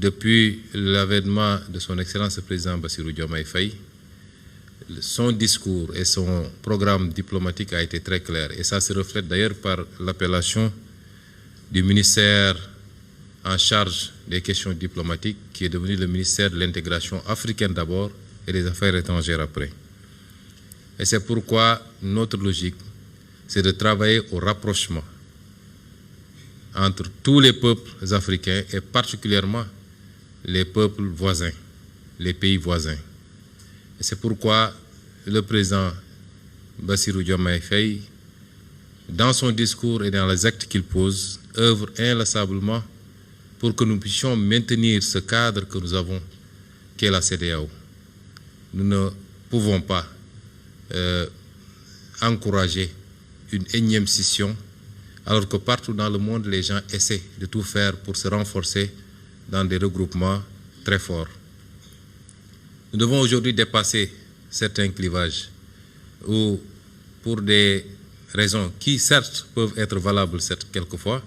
depuis l'avènement de son Excellence le Président Bassirou Diomaye Faye, son discours et son programme diplomatique a été très clair. Et ça se reflète d'ailleurs par l'appellation du ministère en charge des questions diplomatiques, qui est devenu le ministère de l'intégration africaine d'abord et des affaires étrangères après. Et c'est pourquoi notre logique, c'est de travailler au rapprochement entre tous les peuples africains et particulièrement les peuples voisins, les pays voisins. Et c'est pourquoi le président Bassirou Diomaye Faye, dans son discours et dans les actes qu'il pose, œuvre inlassablement pour que nous puissions maintenir ce cadre que nous avons, qu'est la CEDEAO. Nous ne pouvons pas encourager une énième scission, alors que partout dans le monde, les gens essaient de tout faire pour se renforcer dans des regroupements très forts. Nous devons aujourd'hui dépasser certains clivages où, pour des raisons qui certes peuvent être valables quelquefois,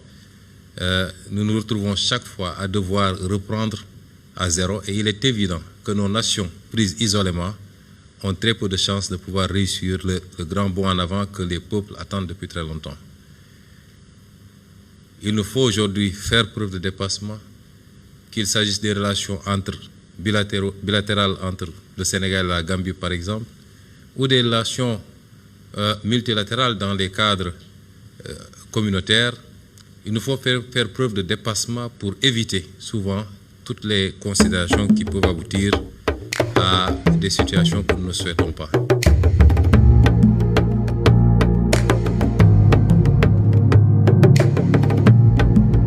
nous nous retrouvons chaque fois à devoir reprendre à zéro, et il est évident que nos nations prises isolément ont très peu de chances de pouvoir réussir le grand bond en avant que les peuples attendent depuis très longtemps. Il nous faut aujourd'hui faire preuve de dépassement, qu'il s'agisse des relations bilatérales entre le Sénégal et la Gambie par exemple, ou des relations multilatérales dans les cadres communautaires. Il nous faut faire preuve de dépassement pour éviter souvent toutes les considérations qui peuvent aboutir à des situations que nous ne souhaitons pas.